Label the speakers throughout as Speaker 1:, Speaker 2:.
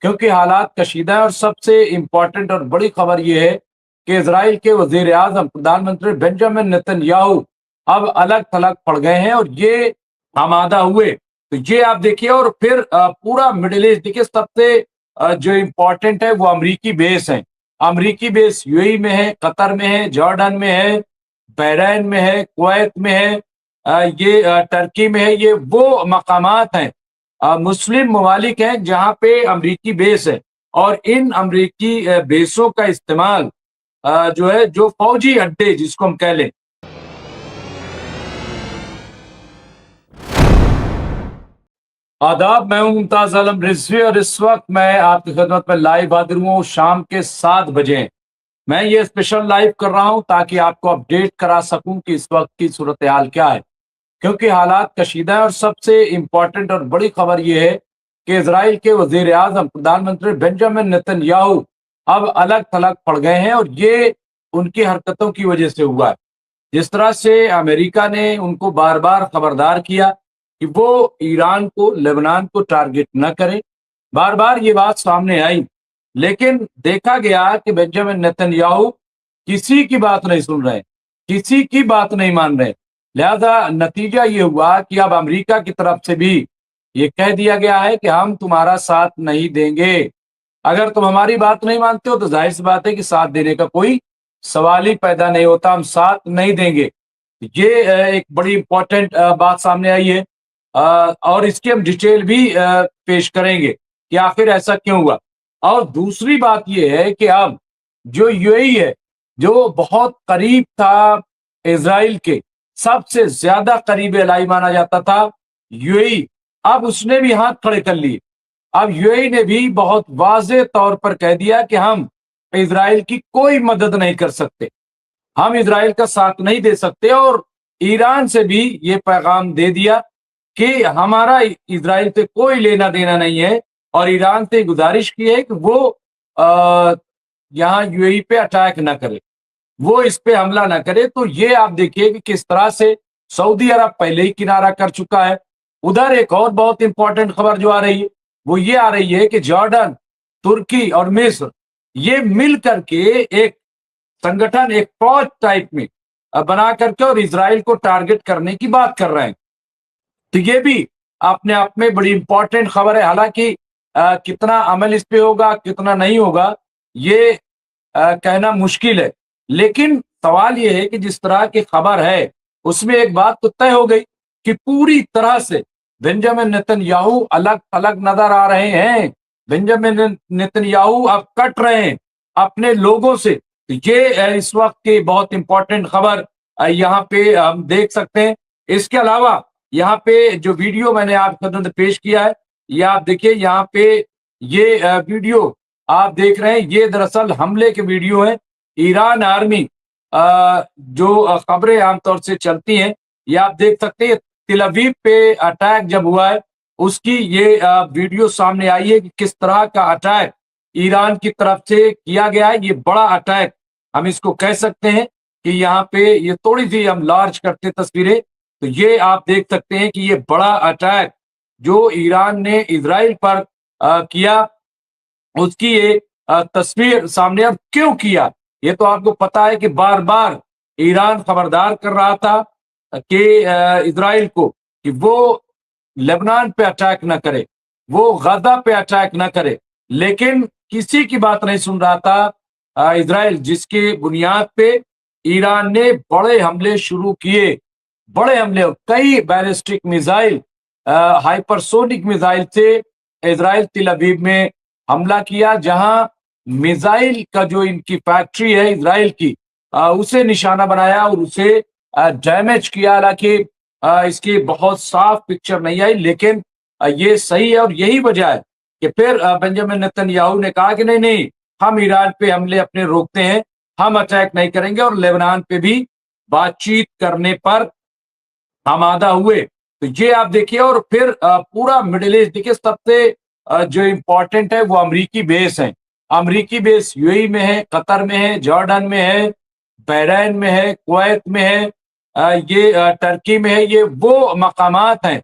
Speaker 1: क्योंकि हालात कशीदा है। और सबसे इम्पोर्टेंट और बड़ी खबर यह है कि इजराइल के वजीर आजम प्रधानमंत्री बेंजामिन नेतन्याहू अब अलग थलग पड़ गए हैं और ये आमादा हुए। तो ये आप देखिए, और फिर पूरा मिडिल ईस्ट देखिए, सबसे जो इम्पोर्टेंट है वो अमरीकी बेस है। अमरीकी बेस यूएई में है, कतर में है, जॉर्डन में है, बहरैन में है, कुवैत में है, टर्की में है। ये वो मकामात हैं, मुस्लिम ममालिक हैं जहां पे अमरीकी बेस है। और इन अमरीकी बेसों का इस्तेमाल जो है, जो फौजी अड्डे जिसको हम कह लें, आदाब, मैं हूं मुमताज आलम रिजवी और इस वक्त मैं आपकी खिदमत में लाइव हाजिर हूं। शाम के 7 बजे मैं ये स्पेशल लाइव कर रहा हूं ताकि आपको अपडेट करा सकूं कि इस वक्त की सूरत हाल क्या है। क्योंकि हालात कशीदा है। और सबसे इम्पोर्टेंट और बड़ी खबर यह है कि इजराइल के वजीर आजम प्रधानमंत्री बेंजामिन नेतन्याहू अब अलग थलग पड़ गए हैं और ये उनकी हरकतों की वजह से हुआ है। जिस तरह से अमेरिका ने उनको बार बार खबरदार किया कि वो ईरान को, लेबनान को टारगेट न करे, बार बार ये बात सामने आई, लेकिन देखा गया कि बेंजामिन नेतन्याहू किसी की बात नहीं सुन रहे, किसी की बात नहीं मान रहे। लिहाजा नतीजा ये हुआ कि अब अमेरिका की तरफ से भी ये कह दिया गया है कि हम तुम्हारा साथ नहीं देंगे। अगर तुम हमारी बात नहीं मानते हो तो जाहिर सी बात है कि साथ देने का कोई सवाल ही पैदा नहीं होता, हम साथ नहीं देंगे। ये एक बड़ी इंपॉर्टेंट बात सामने आई है, और इसकी हम डिटेल भी पेश करेंगे कि आखिर ऐसा क्यों हुआ। और दूसरी बात यह है कि अब जो यूएई है, जो बहुत करीब था इजराइल के, सबसे ज्यादा करीब एलाई माना जाता था यूएई, अब उसने भी हाथ खड़े कर लिए। अब यूएई ने भी बहुत वाज़ेह तौर पर कह दिया कि हम इजराइल की कोई मदद नहीं कर सकते, हम इजराइल का साथ नहीं दे सकते। और ईरान से भी ये पैगाम दे दिया कि हमारा इजराइल से कोई लेना देना नहीं है। और ईरान से गुजारिश की है कि वो यहाँ यूएई पे अटैक ना करे, वो इस पे हमला ना करे। तो ये आप देखिए कि किस तरह से सऊदी अरब पहले ही किनारा कर चुका है। उधर एक और बहुत इंपॉर्टेंट खबर जो आ रही है वो ये आ रही है कि जॉर्डन, तुर्की और मिस्र ये मिल करके एक संगठन, एक फौज टाइप में बना करके और इजराइल को टारगेट करने की बात कर रहे हैं। तो ये भी अपने आप में बड़ी इंपॉर्टेंट खबर है। हालांकि कितना अमल इस पे होगा, कितना नहीं होगा, ये कहना मुश्किल है। लेकिन सवाल ये है कि जिस तरह की खबर है उसमें एक बात तो तय हो गई कि पूरी तरह से बेंजामिन नेतन्याहू अलग अलग नजर आ रहे हैं। बेंजामिन नेतन्याहू अब कट रहे हैं अपने लोगों से। तो ये इस वक्त की बहुत इंपॉर्टेंट खबर यहाँ पे हम देख सकते हैं। इसके अलावा यहाँ पे जो वीडियो मैंने आपके सामने पेश किया है, ये आप देखिए। यहाँ पे ये वीडियो आप देख रहे हैं, ये दरअसल हमले के वीडियो हैं। ईरान आर्मी जो खबरें आमतौर से चलती हैं, ये आप देख सकते हैं। तिल अवीव पे अटैक जब हुआ है उसकी ये वीडियो सामने आई है कि किस तरह का अटैक ईरान की तरफ से किया गया है। ये बड़ा अटैक हम इसको कह सकते हैं कि यहाँ पे ये थोड़ी सी हम लार्ज करते तस्वीरें, तो ये आप देख सकते हैं कि ये बड़ा अटैक जो ईरान ने इजराइल पर किया, उसकी ये तस्वीर सामने। अब क्यों किया ये तो आपको पता है कि बार बार ईरान खबरदार कर रहा था कि इजराइल को कि वो लेबनान पे अटैक न करे, वो गजा पे अटैक न करे। लेकिन किसी की बात नहीं सुन रहा था इजराइल, जिसकी बुनियाद पे ईरान ने बड़े हमले शुरू किए। बड़े हमले, कई बैलिस्टिक मिसाइल, हाइपरसोनिक मिसाइल से इजराइल तिल अवीव में हमला किया, जहां मिसाइल का जो इनकी फैक्ट्री है इजराइल की, उसे निशाना बनाया और उसे डैमेज किया। हालांकि इसकी बहुत साफ पिक्चर नहीं आई, लेकिन ये सही है। और यही वजह है कि फिर बेंजामिन नेतन्याहू ने कहा कि नहीं नहीं, हम ईरान पे हमले अपने रोकते हैं, हम अटैक नहीं करेंगे, और लेबनान पे भी बातचीत करने पर आमादा हुए। तो ये आप देखिए, और फिर पूरा मिडिल ईस्ट देखिए, सबसे जो इम्पोर्टेंट है वो अमरीकी बेस है। अमरीकी बेस यूएई में है, कतर में है, जॉर्डन में है, बहरैन में है, कुवैत में है, टर्की में है। ये वो मकामात हैं,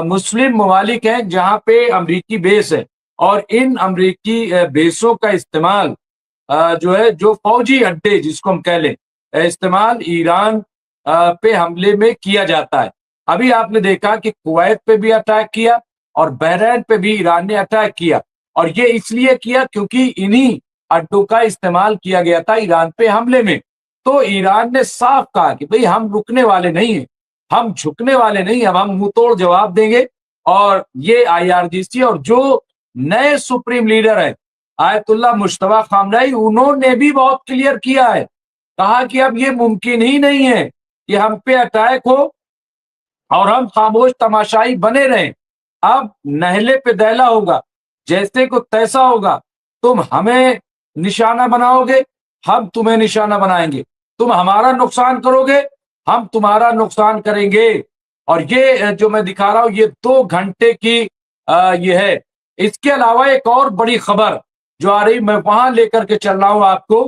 Speaker 1: मुस्लिम ममालिक हैं जहां पे अमरीकी बेस है। और इन अमेरिकी बेसों का इस्तेमाल जो है, जो फौजी अड्डे जिसको हम कह लें, इस्तेमाल ईरान पे हमले में किया जाता है। अभी आपने देखा कि कुवैत पे भी अटैक किया और बहरीन पे भी ईरान ने अटैक किया, और ये इसलिए किया क्योंकि इन्हीं अड्डों का इस्तेमाल किया गया था ईरान पे हमले में। तो ईरान ने साफ कहा कि भाई हम रुकने वाले नहीं हैं, हम झुकने वाले नहीं, अब हम मुंह तोड़ जवाब देंगे। और ये आईआरजीसी और जो नए सुप्रीम लीडर है आयतुल्ला मुश्तबा खामनेई, उन्होंने भी बहुत क्लियर किया है, कहा कि अब ये मुमकिन ही नहीं है कि हम पे अटैक हो और हम खामोश तमाशाई बने रहें। अब नहले पे दैला होगा, जैसे को तैसा होगा। तुम हमें निशाना बनाओगे, हम तुम्हें निशाना बनाएंगे। तुम हमारा नुकसान करोगे, हम तुम्हारा नुकसान करेंगे। और ये जो मैं दिखा रहा हूं, ये 2 घंटे की ये है। इसके अलावा एक और बड़ी खबर जो आ रही, मैं वहां लेकर के चल रहा हूं आपको।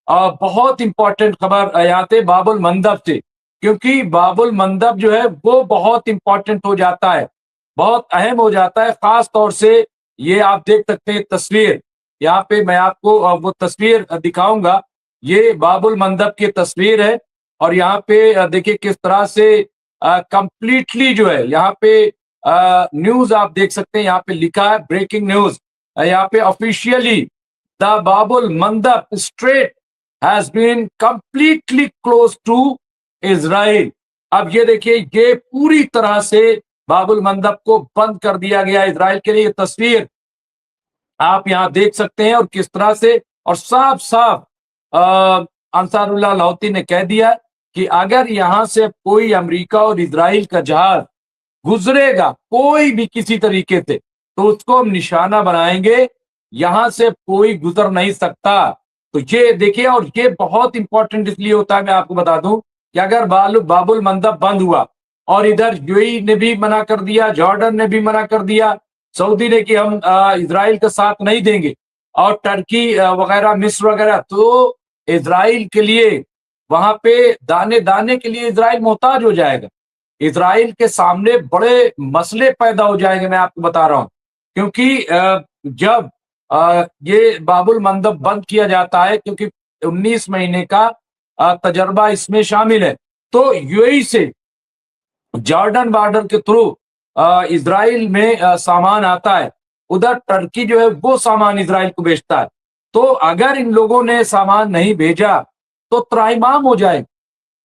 Speaker 1: बहुत इंपॉर्टेंट खबर यहाँ से बाबुल मंदब से, क्योंकि बाबुल मंदब जो है वो बहुत इंपॉर्टेंट हो जाता है, बहुत अहम हो जाता है। खास तौर से ये आप देख सकते हैं तस्वीर, यहाँ पे मैं आपको वो तस्वीर दिखाऊंगा। ये बाबुल मंदब की तस्वीर है, और यहाँ पे देखिए किस तरह से कंप्लीटली जो है यहाँ पे न्यूज आप देख सकते हैं। यहाँ पे लिखा है ब्रेकिंग न्यूज, यहाँ पे officially the Bab el Mandeb strait has been completely close to Israel. अब ये देखिए, ये पूरी तरह से बाबुल मंदब को बंद कर दिया गया इजराइल के लिए। ये तस्वीर आप यहां देख सकते हैं, और किस तरह से, और साफ साफ अंसारुल्लाह लाहौती ने कह दिया कि अगर यहां से कोई अमेरिका और इजराइल का जहाज गुजरेगा कोई भी किसी तरीके से, तो उसको हम निशाना बनाएंगे, यहां से कोई गुजर नहीं सकता। तो ये देखिए, और ये बहुत इंपॉर्टेंट इसलिए होता है, मैं आपको बता दूं कि अगर बाबुल मंदब बंद हुआ और इधर यूएई ने भी मना कर दिया, जॉर्डन ने भी मना कर दिया, सऊदी ने कि हम इजराइल का साथ नहीं देंगे, और टर्की वगैरह, मिस्र वगैरह, तो इजराइल के लिए वहां पे दाने दाने के लिए इजराइल मोहताज हो जाएगा। इजराइल के सामने बड़े मसले पैदा हो जाएंगे, मैं आपको बता रहा हूं। क्योंकि जब ये बाबुल मंदब बंद किया जाता है, क्योंकि 19 महीने का तजर्बा इसमें शामिल है, तो यूएई से जॉर्डन बॉर्डर के थ्रू इजराइल में सामान आता है, उधर टर्की जो है वो सामान इजराइल को बेचता है। तो अगर इन लोगों ने सामान नहीं भेजा तो त्राहिमाम हो जाए,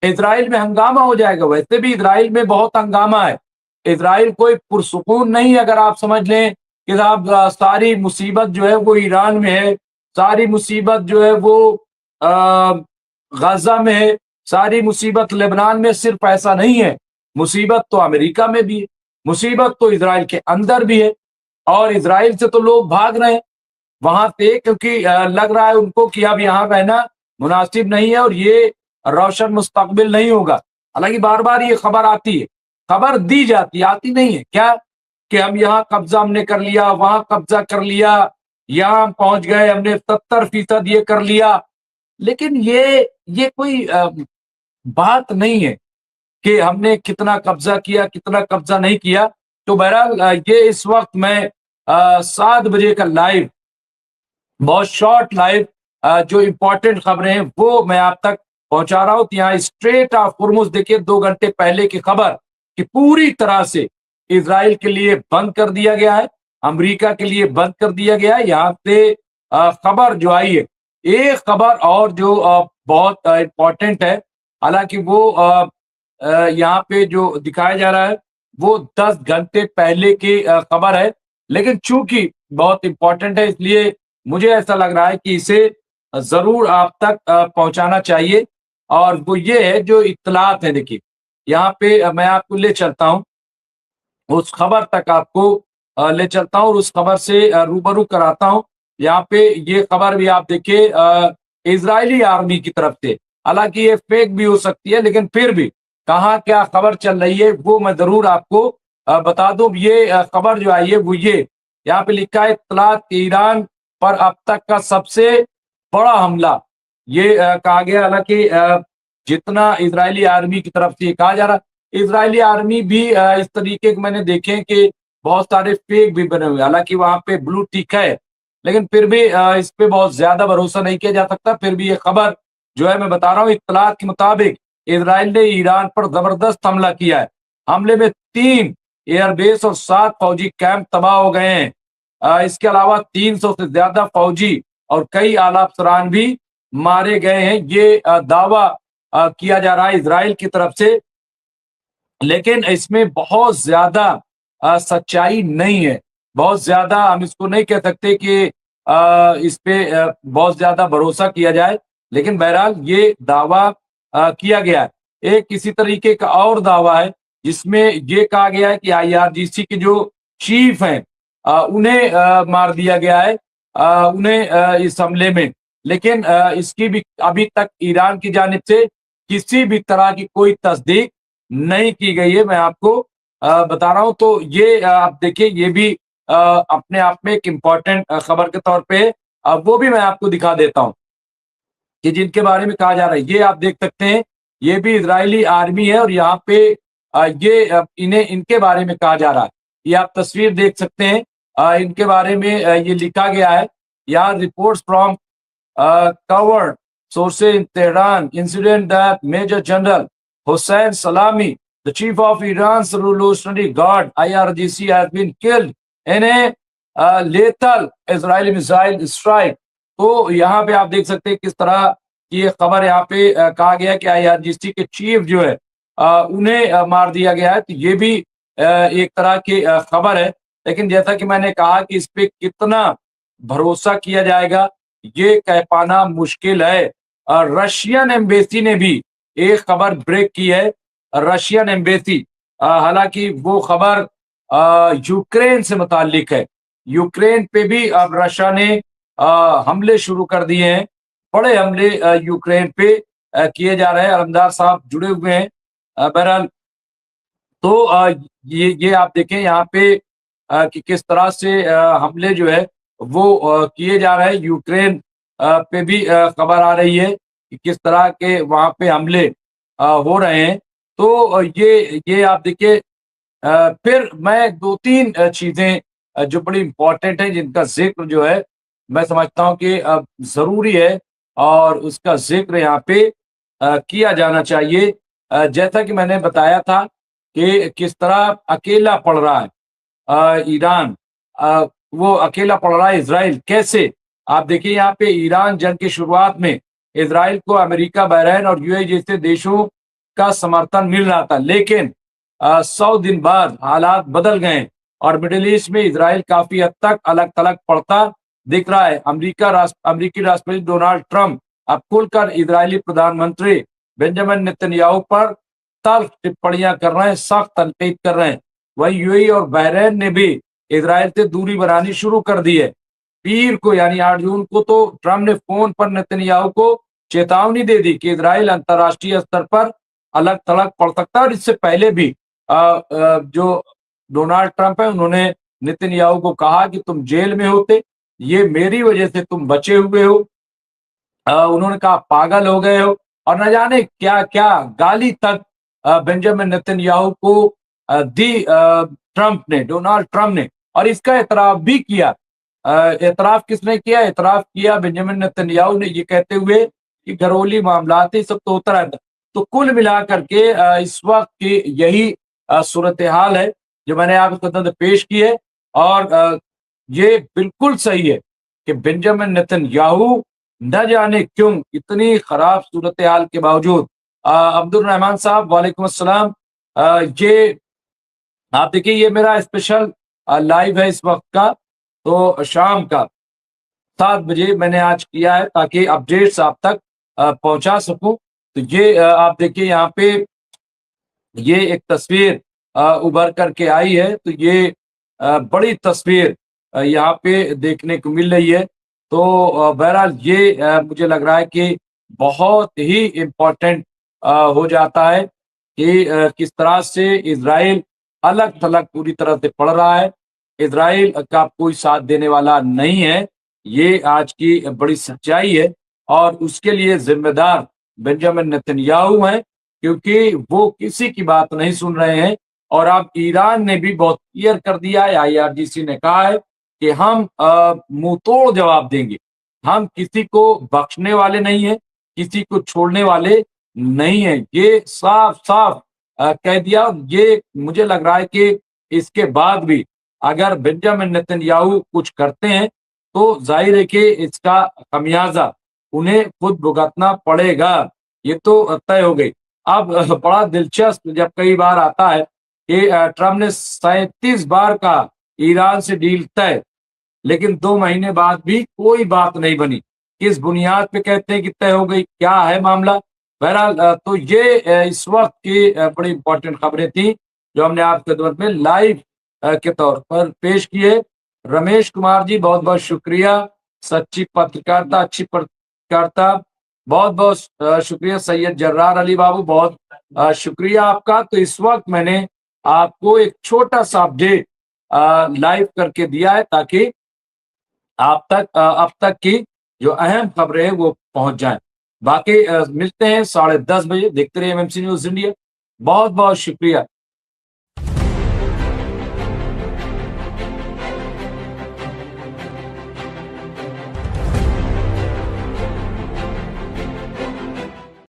Speaker 1: इजराइल में हंगामा हो जाएगा। वैसे भी इजराइल में बहुत हंगामा है, इजराइल कोई पुरसुकून नहीं। अगर आप समझ लें कि आप सारी मुसीबत जो है वो ईरान में है, सारी मुसीबत जो है वो गाजा में है, सारी मुसीबत लेबनान में, सिर्फ ऐसा नहीं है। मुसीबत तो अमेरिका में भी है, मुसीबत तो इजराइल के अंदर भी है, और इजराइल से तो लोग भाग रहे हैं वहां से, क्योंकि लग रहा है उनको कि अब यहाँ रहना मुनासिब नहीं है और ये रोशन मुस्तकबिल नहीं होगा। हालांकि बार बार ये खबर आती है, खबर दी जाती, आती नहीं है क्या, कि हम यहाँ कब्जा हमने कर लिया, वहां कब्जा कर लिया, यहाँ हम पहुंच गए, हमने 70% ये कर लिया। लेकिन ये कोई बात नहीं है कि हमने कितना कब्जा किया, कितना कब्जा नहीं किया। तो बहरहाल ये इस वक्त मैं 7 बजे का लाइव, बहुत शॉर्ट लाइव, जो इंपॉर्टेंट खबरें हैं वो मैं आप तक पहुंचा रहा हूं। यहाँ स्ट्रेट ऑफ हुर्मुज देखिए, 2 घंटे पहले की खबर कि पूरी तरह से इजराइल के लिए बंद कर दिया गया है, अमेरिका के लिए बंद कर दिया गया है। यहाँ से खबर जो आई है, एक खबर और जो बहुत इंपॉर्टेंट है, हालांकि वो यहाँ पे जो दिखाया जा रहा है वो 10 घंटे पहले की खबर है, लेकिन चूंकि बहुत इंपॉर्टेंट है इसलिए मुझे ऐसा लग रहा है कि इसे जरूर आप तक पहुंचाना चाहिए। और वो ये है, जो इत्तलात है, देखिए यहाँ पे मैं आपको ले चलता हूँ, उस खबर तक आपको ले चलता हूँ और उस खबर से रूबरू कराता हूँ। यहाँ पे ये खबर भी आप देखिए इजरायली आर्मी की तरफ से, हालांकि ये फेक भी हो सकती है, लेकिन फिर भी कहाँ क्या खबर चल रही है वो मैं जरूर आपको बता दूं। ये खबर जो आई है वो ये, यहाँ पे लिखा है, इत्तलात ईरान पर अब तक का सबसे बड़ा हमला, ये कहा गया। हालांकि जितना इजरायली आर्मी की तरफ से कहा जा रहा, इजरायली आर्मी भी इस तरीके के मैंने देखे कि बहुत सारे फेक भी बने हुए, हालांकि वहां पे ब्लू टिक है, लेकिन फिर भी इस पे बहुत ज्यादा भरोसा नहीं किया जा सकता। फिर भी ये खबर जो है मैं बता रहा हूँ, इत्तलात के मुताबिक इसराइल ने ईरान पर जबरदस्त हमला किया है। हमले में 3 एयरबेस और 7 फौजी कैंप तबाह हो गए हैं। इसके अलावा 300 से ज्यादा फौजी और कई आला अफसरान भी मारे गए हैं। ये दावा किया जा रहा है इसराइल की तरफ से, लेकिन इसमें बहुत ज्यादा सच्चाई नहीं है। बहुत ज्यादा हम इसको नहीं कह सकते कि इस पे बहुत ज्यादा भरोसा किया जाए, लेकिन बहरहाल ये दावा किया गया है। एक इसी तरीके का और दावा है जिसमें ये कहा गया है कि आईआरजीसी के जो चीफ हैं उन्हें मार दिया गया है, उन्हें इस हमले में। लेकिन इसकी भी अभी तक ईरान की जानिब से किसी भी तरह की कोई तस्दीक नहीं की गई है, मैं आपको बता रहा हूं। तो ये आप देखिए, ये भी अपने आप में एक इम्पॉर्टेंट खबर के तौर पे वो भी मैं आपको दिखा देता हूं कि जिनके बारे में कहा जा रहा है। ये आप देख सकते हैं, ये भी इजरायली आर्मी है और यहाँ पे ये इन्हें इनके बारे में कहा जा रहा है। ये आप तस्वीर देख सकते हैं, इनके बारे में ये लिखा गया है। यहाँ reports from covered sources in Tehran incident that Major General Hossein Salami, the chief of Iran's Revolutionary Guard (IRGC), has been killed in a lethal Israeli missile strike. तो यहाँ पे आप देख सकते हैं किस तरह की ये खबर यहाँ पे कहा गया कि IRGC के चीफ जो है उन्हें मार दिया गया है। तो ये भी एक तरह की खबर है, लेकिन जैसा कि मैंने कहा कि इस पे कितना भरोसा किया जाएगा ये कह पाना मुश्किल है। रशियन एम्बेसी ने भी एक खबर ब्रेक की है। रशियन एम्बेसी, हालांकि वो खबर यूक्रेन से मुताल्लिक है। यूक्रेन पे भी अब रशिया ने हमले शुरू कर दिए हैं। बड़े हमले यूक्रेन पे किए जा रहे हैं। अलमदार साहब जुड़े हुए हैं। बहरहाल तो ये आप देखें यहाँ पे कि किस तरह से हमले जो है वो किए जा रहे हैं। यूक्रेन पे भी खबर आ रही है कि किस तरह के वहां पे हमले हो रहे हैं। तो ये आप देखिए, फिर मैं 2-3 चीजें जो बड़ी इंपॉर्टेंट हैं जिनका जिक्र जो है मैं समझता हूं कि जरूरी है और उसका जिक्र यहाँ पे किया जाना चाहिए। जैसा कि मैंने बताया था कि किस तरह अकेला पड़ रहा है ईरान, वो अकेला पड़ रहा है इजराइल। कैसे? आप देखिए यहाँ पे ईरान जंग की शुरुआत में इजराइल को अमेरिका, बहरीन और यूएई जैसे देशों का समर्थन मिल रहा था, लेकिन 100 दिन बाद हालात बदल गए और मिडिल ईस्ट में इजराइल काफी हद तक अलग थलग पड़ता दिख रहा है। अमेरिकी राष्ट्रपति डोनाल्ड ट्रंप अब खुलकर इजरायली प्रधानमंत्री बेंजामिन नेतन्याहू पर तल्ख टिप्पणियां कर रहे हैं, सख्त तनकीद कर रहे हैं। वही यूएई और बहरीन ने भी इजराइल से दूरी बनानी शुरू कर दी है। पीर को यानी 8 जून को तो ट्रंप ने फोन पर नेतन्याहू को चेतावनी दे दी कि इजराइल अंतर्राष्ट्रीय स्तर पर अलग थलग पड़ सकता है। और इससे पहले भी जो डोनाल्ड ट्रंप है उन्होंने नेतन्याहू को कहा कि तुम जेल में होते, ये मेरी वजह से तुम बचे हुए हो। उन्होंने कहा पागल हो गए हो, और न जाने क्या क्या गाली तक बेंजामिन नेतन्याहू को दी डोनाल्ड ट्रंप ने। और इसका एतराफ भी किया। एतराफ किसने किया? एतराफ किया बेंजामिन नेतन्याहू ने, ये कहते हुए कि घरेलू मामला थे, सब तो होता रहता। तो कुल मिलाकर के इस वक्त की यही सूरत हाल है जो मैंने आपको तदन पेश की है। और ये बिल्कुल सही है कि बेंजामिन नेतन्याहू न जाने क्यों इतनी खराब सूरत हाल के बावजूद अब्दुल रहमान साहब वालेकुम अस्सलाम, ये आप देखिए ये मेरा स्पेशल लाइव है इस वक्त का, तो शाम का 7 बजे मैंने आज किया है ताकि अपडेट्स आप तक पहुंचा सकूं। तो ये आप देखिए यहाँ पे ये एक तस्वीर उभर करके आई है। तो ये बड़ी तस्वीर यहाँ पे देखने को मिल रही है। तो बहरहाल ये मुझे लग रहा है कि बहुत ही इम्पोर्टेंट हो जाता है कि किस तरह से इजराइल अलग थलग पूरी तरह से पड़ रहा है। इजराइल का कोई साथ देने वाला नहीं है, ये आज की बड़ी सच्चाई है। और उसके लिए जिम्मेदार बेंजामिन नेतन्याहू हैं, क्योंकि वो किसी की बात नहीं सुन रहे हैं। और अब ईरान ने भी बहुत क्लियर कर दिया है, IRGC ने कहा है कि हम मुंह तोड़ जवाब देंगे, हम किसी को बख्शने वाले नहीं है, किसी को छोड़ने वाले नहीं है। ये साफ साफ कह दिया। ये मुझे लग रहा है कि इसके बाद भी अगर बेंजामिन नेतन्याहू कुछ करते हैं तो जाहिर है कि इसका खमियाजा उन्हें खुद भुगतना पड़ेगा, ये तो तय हो गई। अब बड़ा दिलचस्प जब कई बार आता है कि ट्रम्प ने 37 बार का ईरान से डील तय, लेकिन 2 महीने बाद भी कोई बात नहीं बनी। किस बुनियाद पे कहते हैं कि तय हो गई, क्या है मामला? बहरहाल तो ये इस वक्त की बड़ी इंपॉर्टेंट खबरें थी जो हमने आपके खिदमत में लाइव के तौर पर पेश की है। रमेश कुमार जी, बहुत बहुत शुक्रिया। सच्ची पत्रकारिता, अच्छी पत्रकारिता, बहुत बहुत शुक्रिया। सैयद जर्रार अली बाबू, बहुत शुक्रिया आपका। तो इस वक्त मैंने आपको एक छोटा सा अपडेट लाइव करके दिया है ताकि आप तक अब तक की जो अहम खबरें हैं वो पहुंच जाएं। बाकी मिलते हैं 10:30 बजे। देखते रहिए MMC न्यूज इंडिया। बहुत बहुत शुक्रिया।